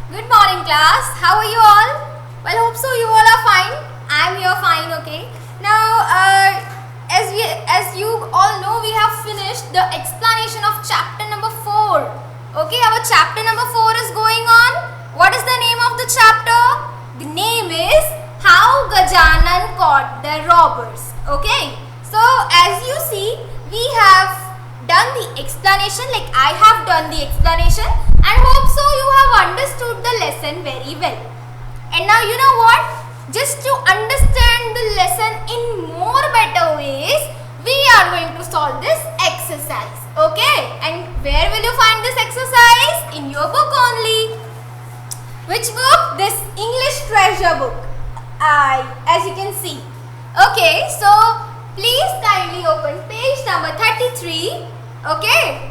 Good morning, class. How are you all? Well, hope so. You all are fine. I'm here fine. Okay. Now, as you all know, we have finished the explanation of chapter number 4. Okay, our chapter number 4 is going on. What is the name of the chapter? The name is How Gajanan Caught the Robbers. Okay. So, as you see, we have done the explanation, like I have done the explanation, and hope so you have understood the lesson very well. And now you know what? Just to understand the lesson in more better ways, we are going to solve this exercise. Okay? And where will you find this exercise? In your book only. Which book? This English treasure book. As you can see. Okay, so please kindly open page number 33. Okay,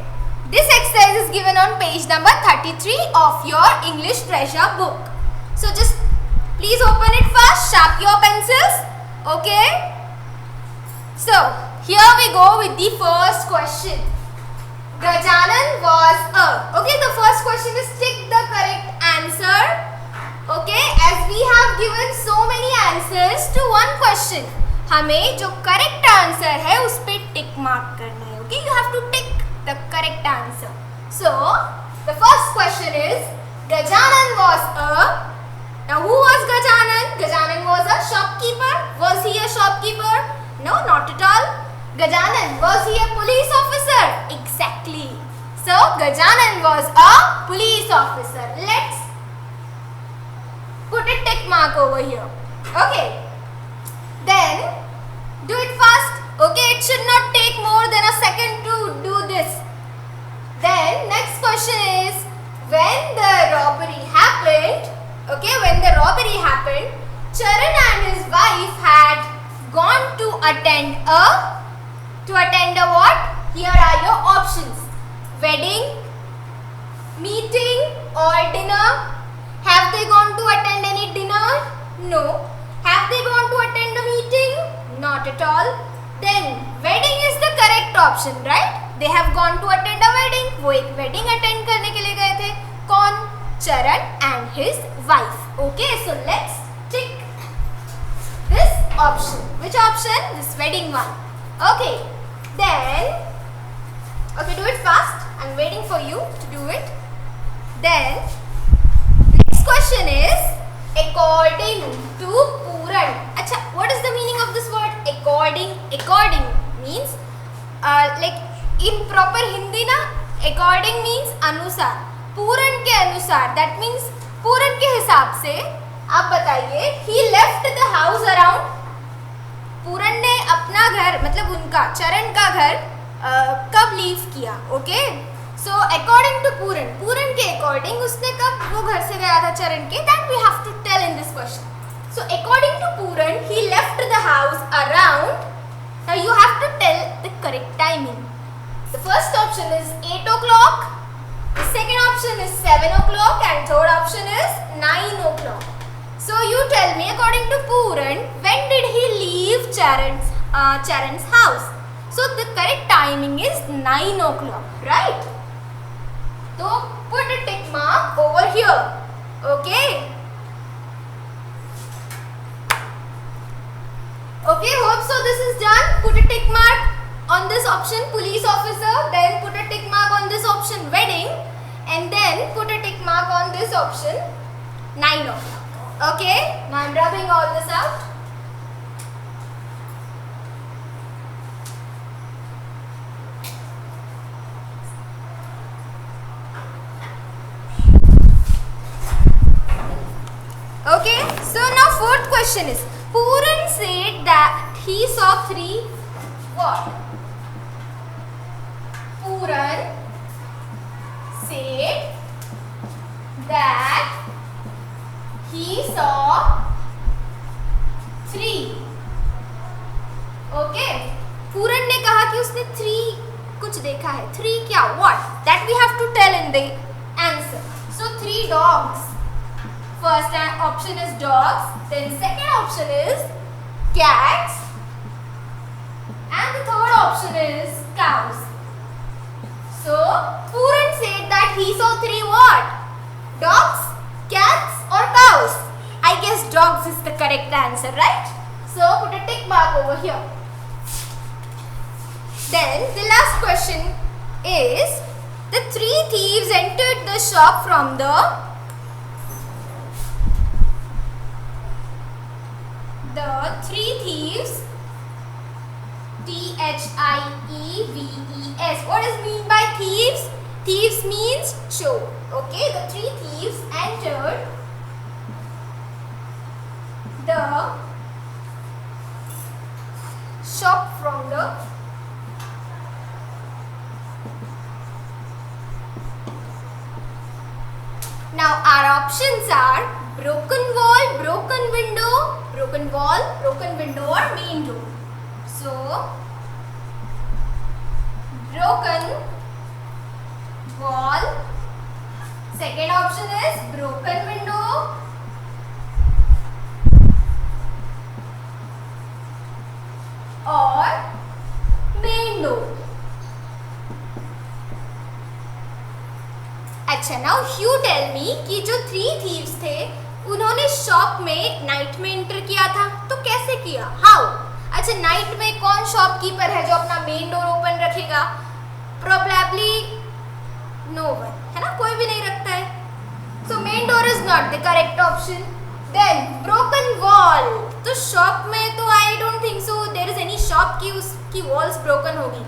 this exercise is given on page number 33 of your English treasure book. So just please open it first, sharp your pencils. Okay, so here we go with the first question. Gajanan was a. Okay, the first question is tick the correct answer. Okay, as we have given so many answers to one question, हमें जो correct answer है उस पे tick mark करना है. Okay, you have to tick the correct answer. So, the first question is Gajanan was a. Now, who was Gajanan? Gajanan was a shopkeeper. Was he a shopkeeper? No, not at all. Gajanan, was he a police officer? Exactly. So, Gajanan was a police officer. Let's put a tick mark over here. Okay. Then, do it fast. Okay, it should not take more than a second to do this. Then, next question is, when the robbery happened, Charan and his wife had gone to attend a what? Here are your options. Wedding, meeting or dinner. Have they gone to attend any dinner? No. Have they gone to attend a meeting? Not at all. Then wedding is the correct option, right? They have gone to attend a wedding. वो एक wedding attend करने के लिए गए थे. कौन? Charan and his wife. Okay, so let's tick this option. Which option? This wedding one. Okay. Then, okay, do it fast. I'm waiting for you to do it. Then, next question is according to Puran. Acha, what is the meaning of this word? According means like in proper Hindi na, according means अनुसार. पूरन के अनुसार, that means पूरन के हिसाब से आप बताइए he left the house around. पूरन ने अपना घर मतलब उनका चरण का घर कब लीव किया? ओके, सो अकॉर्डिंग टू पूरन के अकॉर्डिंग उसने कब वो घर से गया था चरण के? That we have to tell in this question. So according to Puran, he left the house around. Now you have to tell the correct timing. The first option is 8 o'clock. The second option is 7 o'clock and third option is 9 o'clock. So you tell me according to Puran, when did he leave Charan's house? So the correct timing is 9 o'clock, right? So put a tick mark over here. Okay. Okay, hope so this is done. Put a tick mark on this option, police officer. Then put a tick mark on this option, wedding. And then put a tick mark on this option, 9 o'clock. Okay, now I'm rubbing all this out. Okay, so now fourth question is, Puran said that he saw 3 what? Puran said that he saw 3. Okay, Puran ने कहा कि उसने 3 कुछ देखा है. 3 क्या? What? That we have to tell in the answer. So 3 dogs. First option is dogs, then second option is cats, and the third option is cows. So Puran said that he saw 3 what? Dogs, answer, right? So put a tick mark over here. Then the last question is, the three thieves entered the shop from the three thieves, Thieves. What does mean by thieves? Thieves means chore. Okay, the three thieves entered the shop from the Now our options are broken wall, broken window, broken wall, broken window or main door. So broken wall, second option is broken window, or main door. अच्छा, now you tell me कि जो three thieves थे उन्होंने shop में night में enter किया था, तो कैसे किया? हाउ? अच्छा, नाइट में कौन शॉपकीपर है जो अपना मेन डोर ओपन रखेगा? प्रोबेबली नो वन, है ना, कोई भी नहीं रखता है. So main door is not the correct option. Then broken wall, तो शॉप में तो I don't think so there is any shop की उसकी वॉल्स ब्रोकन होगी,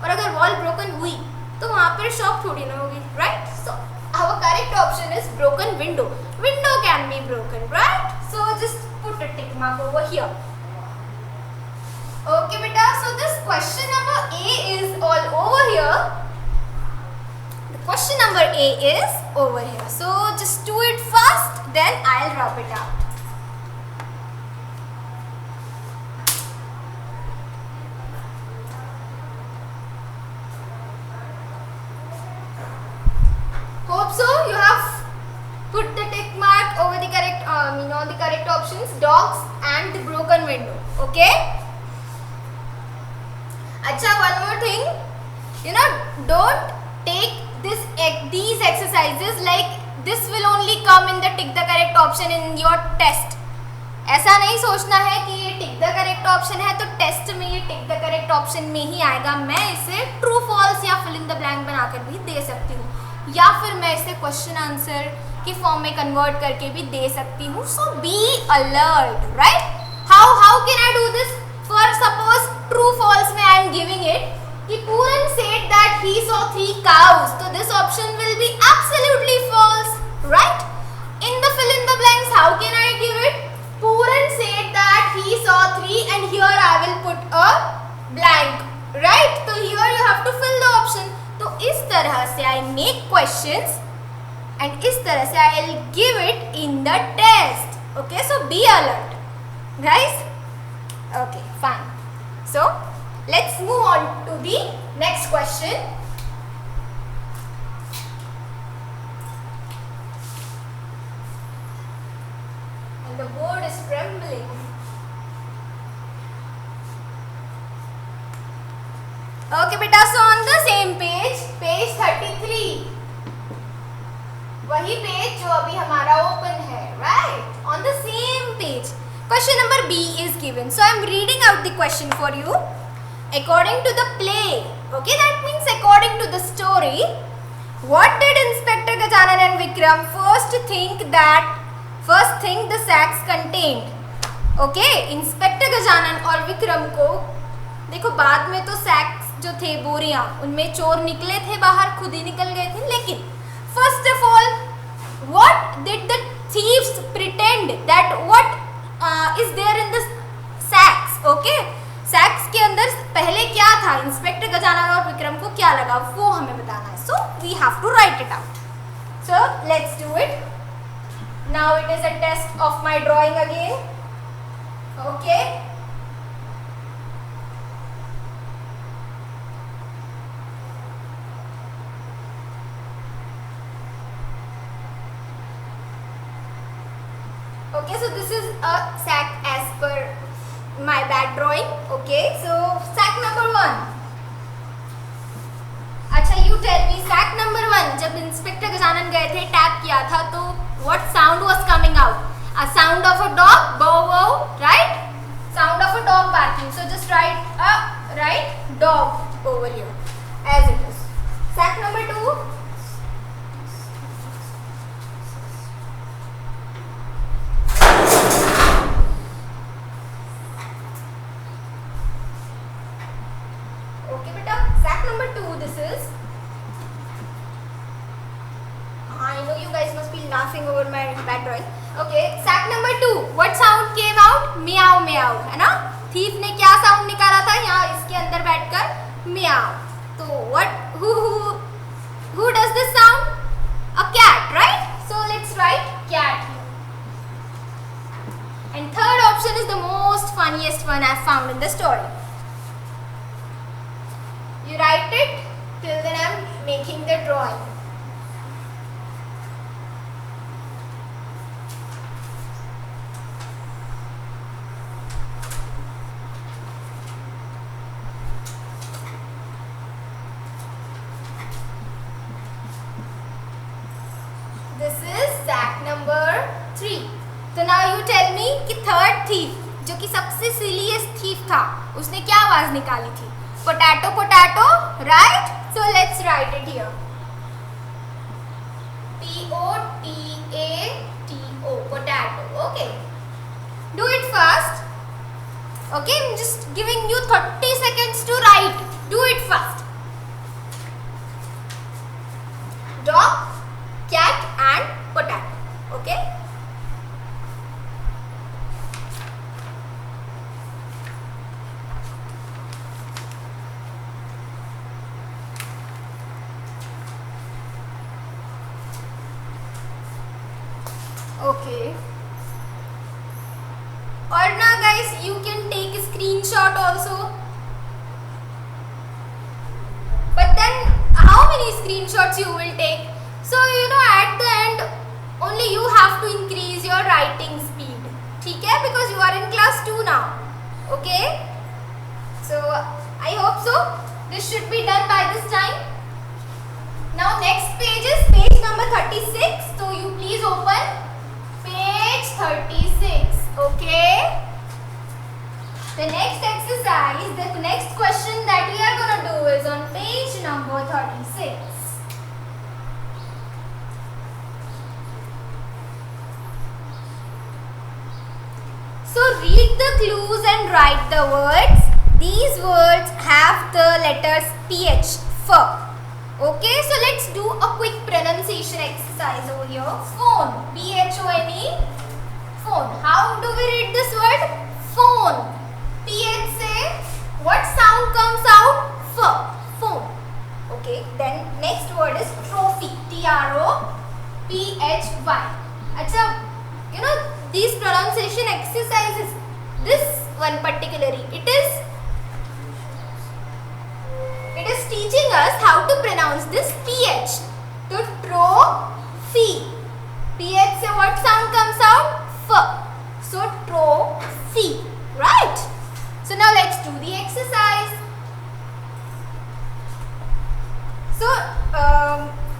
और अगर वॉल ब्रोकन हुई तो वहां पर शॉप थोड़ी ना होगी, right? So our correct option is broken window. Window can be broken, right? So just put a tick mark over here. Okay beta, so this question number A is all over here. The question number A is over here. So just do it fast, then I'll rub it out. Hope so you have put the tick mark over the correct all the correct options, dogs and the broken window. Okay, acha, one more thing, don't take these exercises like this will only come in the tick the correct option in your test. ऐसा नहीं सोचना है कि ये tick the correct option है तो test में ये टिक द करेक्ट ऑप्शन में ही आएगा. मैं इसे ट्रू फॉल्स या फिल इन द ब्लैंक बनाकर भी दे सकती हूँ, या फिर मैं इसे क्वेश्चन आंसर की फॉर्म में कन्वर्ट करके भी दे सकती हूँ. So be alert, right? How can I do this? For suppose true false में आई एम गिविंग इट कि Puran said that he saw 3 cows, तो this option will be absolutely false, right? In the fill in the blanks, how can I give it? Puran said that he saw 3 and here I will put a blank, right? तो here you have to fill the option. तो इस तरह से I make questions and इस तरह से I will give it in the test. Okay, so be alert, guys. Okay, fine. So let's move on to the next question. And the board is trembling. Okay beta, so on the same page 33, वही page जो अभी हमारा open है, right? On the same page, question number B is given. So I am reading out the question for you. According to the play, okay, that means according to the story, what did Inspector Gajanan and Vikram first think the sacks contained? Okay, Inspector Gajanan और विक्रम को देखो बाद में तो सैक्स जो थे, बोरियां, उनमें चोर निकले थे बाहर, खुद ही निकल गए थे. लेकिन first of all what did the thieves pretend that what is there in the sacks? Okay, sacks के अंदर पहले क्या था, इंस्पेक्टर गजानन और विक्रम को क्या लगा, वो हमें बताना है. So we have to write it out. So let's do it. Now it is a test of my drawing again. Okay, okay, so this is a sack as per my bad drawing. Okay, so sack number 1. अच्छा, you tell me, sack number 1 जब inspector Gajanan गए थे, tap किया था, तो what sound was coming out? A sound of a dog, bow wow, right? laughing over my bad drawing. Okay, fact number 2. What sound came out? Meow meow, है ना? Thief ने क्या sound निकाला था यहाँ इसके अंदर बैठकर? Meow. तो what? Who does this sound? A cat, right? So let's write cat here. And third option is the most funniest one I found in the story. You write it till then I'm making the drawing. This is fact number 3. तो now you tell me कि third thief जो कि सबसे silliest thief था उसने क्या आवाज निकाली थी? Potato, potato, right? So let's write it here. Potato, potato. Okay. Do it fast. Okay, I'm just giving you 30 seconds to write. Do it fast. Dog, cat and potato. Okay. Okay. Or now guys, you can take a screenshot also. But then how many screenshots you will take? So you know at the end only you have to increase your writing speed. ठीक है? Because you are in class 2 now. Okay? So I hope so. This should be done by this time. Now next page is page number 36. So you please open page 36. Okay. The next exercise, the next question that we are going to do is on page number 36. So read the clues and write the words. These words have the letters PH for. Okay, so let's do a quick pronunciation exercise over here. Phone, PHONE, phone. How do we read this word? Phone. PH say what sound comes out? F. Phone. Okay, then next word is trophy. TROPHY. Achha, you know these pronunciation exercises. This one particularly, it is teaching us how to pronounce this PH. So trophy. PH say what sound comes out? F. So trophy. Right? So now let's do the exercise. So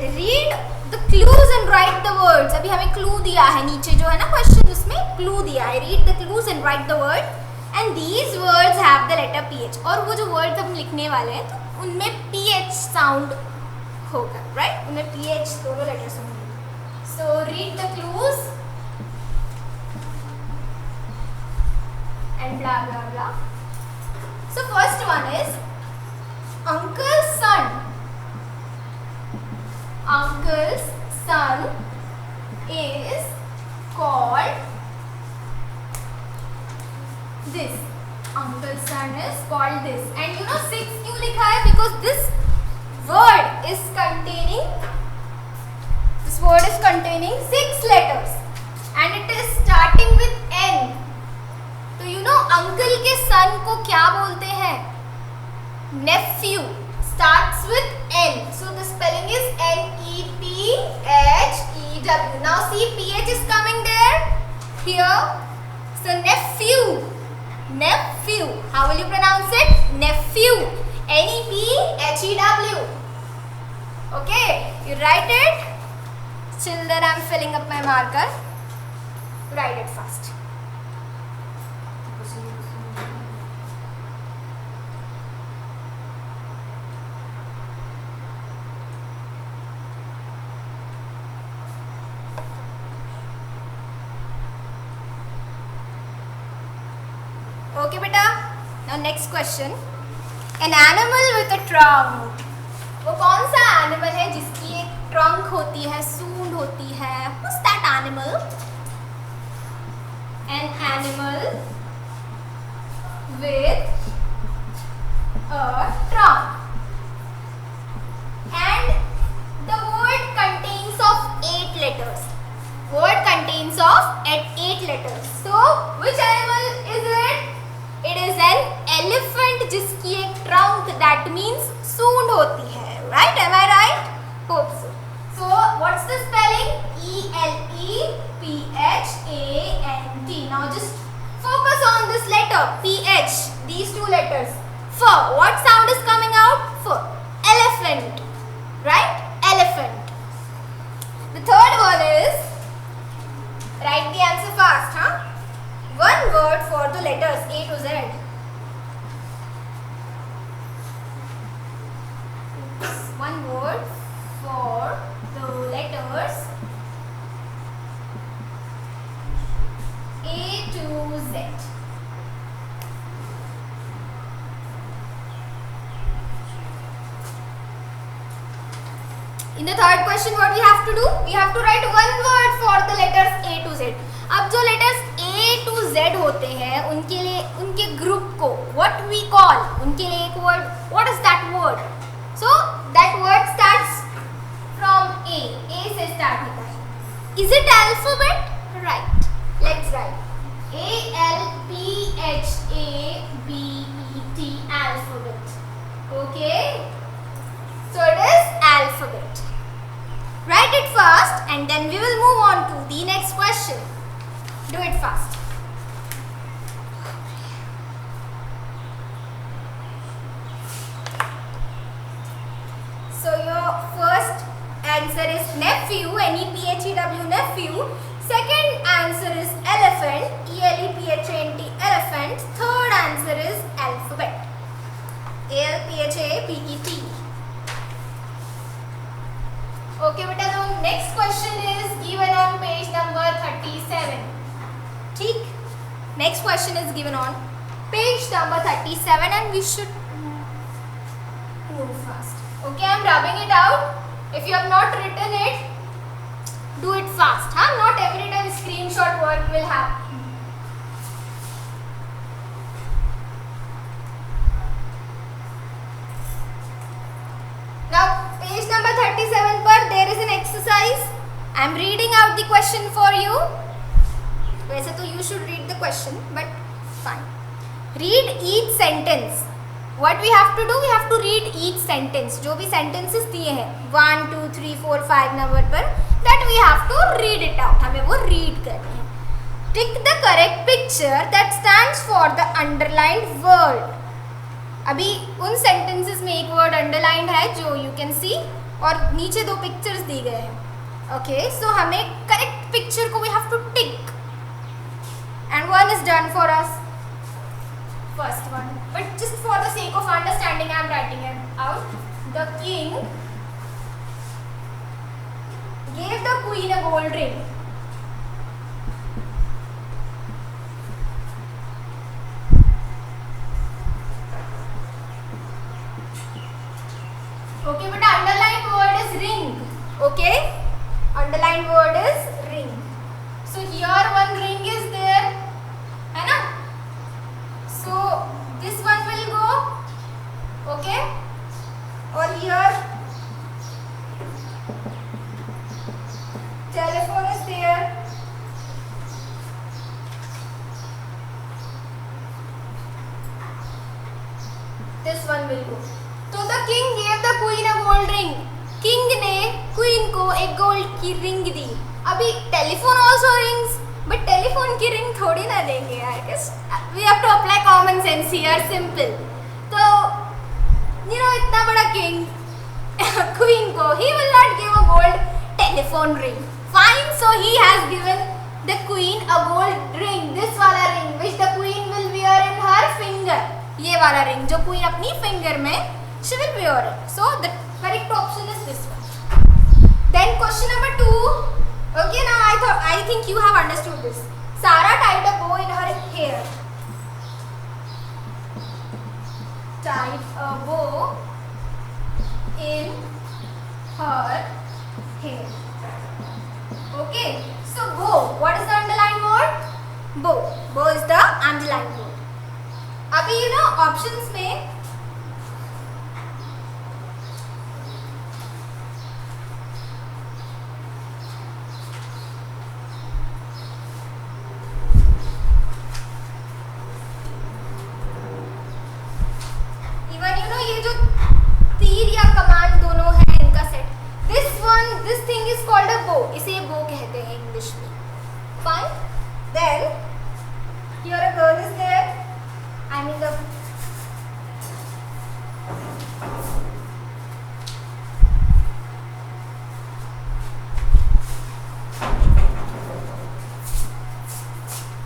read the clues and write the words. अभी हमें clue दिया है नीचे जो है ना question उसमें clue दिया है. Read the clues and write the word. And these words have the letter PH. और वो जो words हम लिखने वाले हैं तो उनमें PH sound होगा, right? उनमें PH दोनों letters होंगे. So read the clues and blah blah blah. So first one is uncle's son. Uncle's son is called this. Uncle's son is called this. And you know 6 क्यों लिखा है? Because this word is containing 6 letters and it is starting with N. तो you know uncle के son को क्या बोलते हैं? Nephew. Starts with N. So the spelling is NEPHEW. Now see PH is coming there. Here. So nephew. Nephew. How will you pronounce it? Nephew. NEPHEW. Okay. You write it. Till then I'm filling up my marker. Write it fast. Okay beta. Now next question. An animal with a trunk. वो कौन सा animal है जिसकी एक trunk होती है, सूंड होती है. Who's that animal? An animal with a trunk. And the word contains of 8 letters. Word contains of 8 letters. So which animal is it? It is an elephant जिसकी एक trunk, that means सूंड होती है. Right? Am I right? Hope so. So what's the spelling? ELEPHANT. Now just focus on this letter PH. These 2 letters. F. What sound is coming out? F. Elephant. Right? Elephant. The third one is, write the answer fast, huh? One word for the letters A to Z. One word for the letters A to Z. In the third question, what we have to do? We have to write one word for the letters A to Z. अब जो letters A to Z होते हैं उनके लिए, उनके group को what we call, उनके लिए एक word, what is that word? So that word starts from A. A से start होता है. Is it alphabet? Right. Let's write ALPHABET, alphabet. Okay. So it is alphabet. Write it fast and then we will move on to the next question. Do it fast. So your first answer is nephew, NEPHEW, nephew. Second answer is elephant, ELEPHANT, elephant. Third answer is alphabet, ALPHABET. Okay, beta, the next question is given on page number 37. ठीक? Next question is given on page number 37 and we should move fast. Okay, I am rubbing it out. If you have not written it, do it fast. Huh? Not every time screenshot work will happen. Now, page number 37 पर there is an exercise. I am reading out the question for you. वैसे तो you should read the question, but fine. Read each sentence. What we have to do? We have to read each sentence. जो भी sentences दिए हैं 1, 2, 3, 4, 5 number पर, that we have to read it out. हमें वो read करनी है. Tick the correct picture that stands for the underlined word. अभी उन sentences में एक word underlined है जो you can see और नीचे 2 pictures दी गए हैं. Okay, so हमें correct picture को we have to tick. And one is done for us. First one. But just for the sake of understanding, I am writing it out. The king gave the queen a gold ring. Okay, but underlined word is ring. Okay? Underlined word is ring. So here one ring is there. है ना? So this one will go. Okay? Or here telephone is there. This one will go. So the king gave the queen a gold ring. King ने queen को एक gold की ring दी. अभी telephone also rings, but telephone की ring थोड़ी ना देंगे यार. We have to apply common sense here, simple. तो you know इतना बड़ा king queen को he will not give a gold telephone ring. Fine, so he has given the queen a gold ring. This वाला ring which the queen will wear in her finger. ये वाला ring जो queen अपनी finger में she will wear it. So the correct option is this one. Then question number 2. Okay, now I think you have understood this. Sarah tied a bow in her hair. Tied a bow in her hair. Okay, so bow. What is the underlined word? Bow. Bow is the underlined word. अभी options में ये जो तीर या कमान दोनों है इनका सेट, this thing is called a bow, इसे बो कहते हैं इंग्लिश में. Fine. Then here a girl is there, I mean the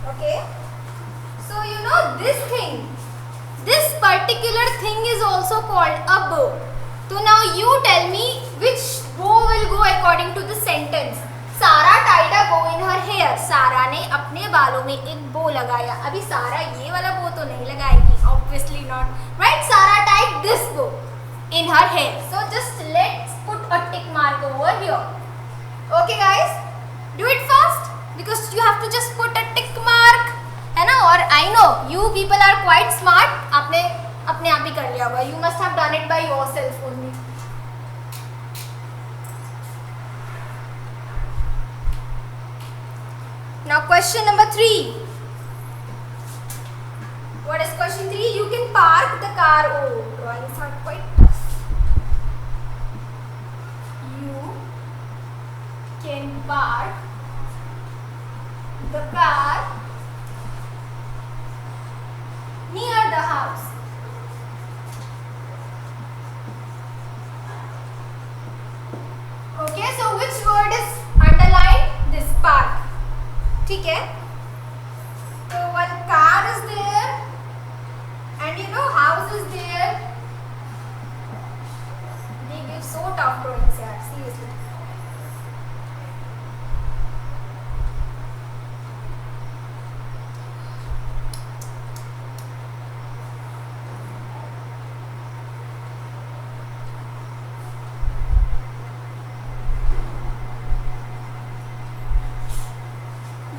okay. So this thing, this particular thing is also called a bow. So now you tell me which bow will go according to the sentence. Sara tied a bow in her hair. सारा ने अपने बालों में एक बो लगाया. अभी सारा ये वाला बो तो नहीं लगाएगी, obviously not, right? Sara tied this bow in her hair. So just let's put a tick mark over here. Okay guys, do it fast because you have to just put a tick mark. है ना. और I know you people are quite smart, आपने अपने आप ही कर लिया होगा. You must have done it by yourself only. Now question number 3. What is question 3? You can park the car. Oh, drawings are quite tough. You can park the car near the house. Okay, so which word is underlined? This park. ठीक है. So one car is there and house is there. They give so tough drawings here, seriously.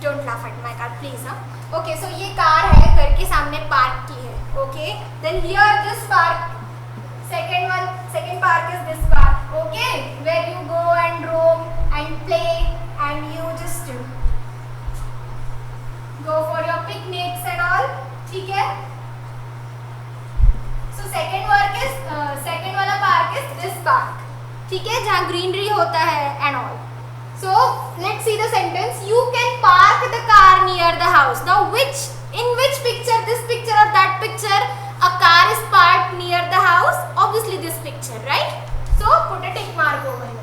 Don't laugh at my car, please. Okay, so ये car है, घर के सामने park की है. Okay, then here this park, second park is this park. Okay, where you go and roam and play and you just go for your picnics and all. ठीक है. So second वाला park is this park. ठीक है, जहाँ greenery होता है and all. So let's see the sentence. You can park the car near the house. Now in which picture, this picture or that picture, a car is parked near the house? Obviously this picture, right? So put a tick mark over here.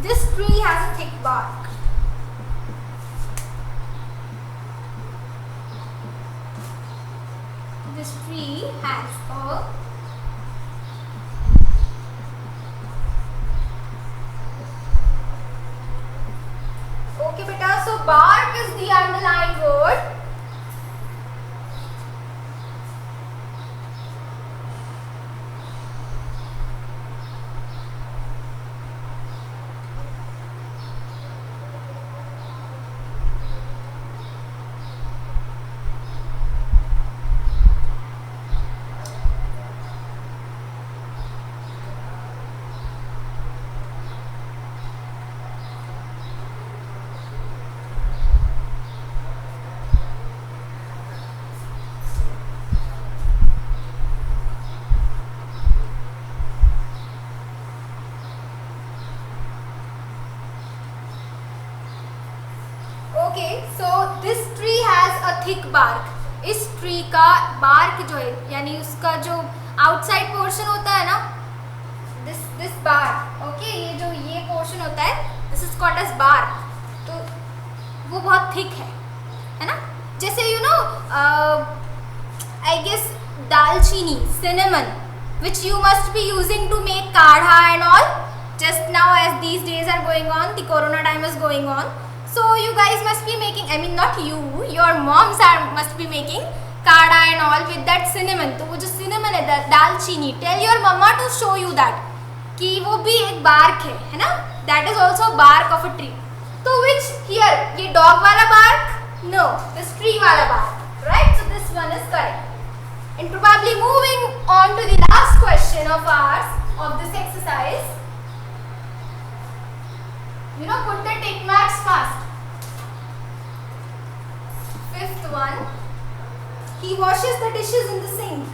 This tree has a thick bark. This tree has a okay beta, so bark is the underlined word. Okay, so this tree has a thick bark. इस tree का bark जो है, यानी उसका जो outside portion होता है ना, दिस बार्क. ओके, ये जो ये पोर्शन होता है, this is called as bark. तो वो बहुत थिक है ना. जैसे आई गेस दालचीनी, cinnamon, which you must be using to make kadha and all. Just now, as these days are going on, the corona time is going on. So you guys must be making, I mean not you, your moms must be making काढ़ा and all with that cinnamon. तो वो जो cinnamon है दालचीनी, tell your mama to show you that कि वो भी एक bark है ना? That is also bark of a tree. तो which here ये dog वाला bark? No, this tree वाला bark, right? So this one is correct. And probably moving on to the last question of ours of this exercise. You know, put the tick marks fast. Fifth one. He washes the dishes in the sink.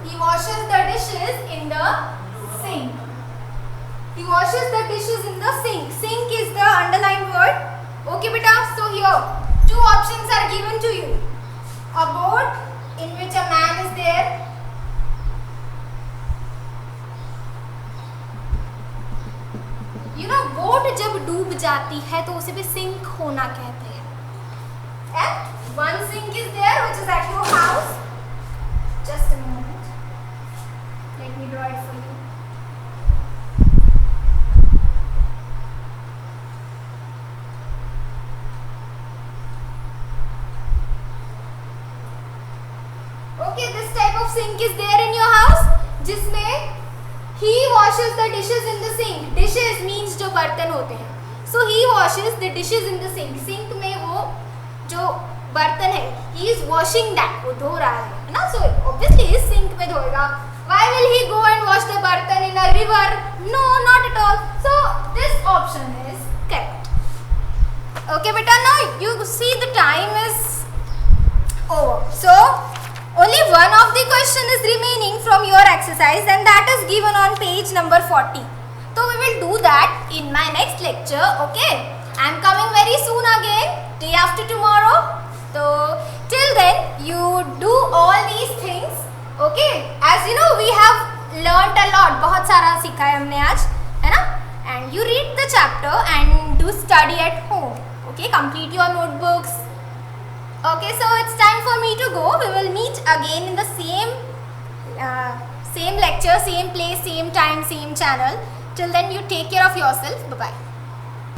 He washes the dishes in the sink. He washes the dishes in the sink. Sink is the underlined word. Okay, beta. So here, two options are given to you. A boat in which a man is there. You know, boat जब डूब जाती है तो उसे भी sink होना कहते हैं. And one sink is there which is at your house. Just a moment. Let me draw it for you. Okay, this type of sink is there in your house, जिसमें he washes the dishes in the sink. Dishes means जो बर्तन होते हैं. So he washes the dishes in the sink. Sink में वो जो बर्तन है, he is washing that. वो धो रहा है ना? So obviously इस sink में धोएगा. Why will he go and wash the बर्तन in a river? No, not at all. So this option is correct. Okay, beta. Now you see the time is over. So only one of the question is remaining from your exercise and that is given on page number 40. So we will do that in my next lecture. Okay. I am coming very soon again, day after tomorrow. So till then you do all these things. Okay. As you know we have learnt a lot. बहुत सारा सीखा है हमने आज, है ना? And you read the chapter and do study at home. Okay. Complete your notebooks. Okay, so it's time for me to go. We will meet again in the same lecture, same place, same time, same channel. Till then, you take care of yourself. Bye-bye.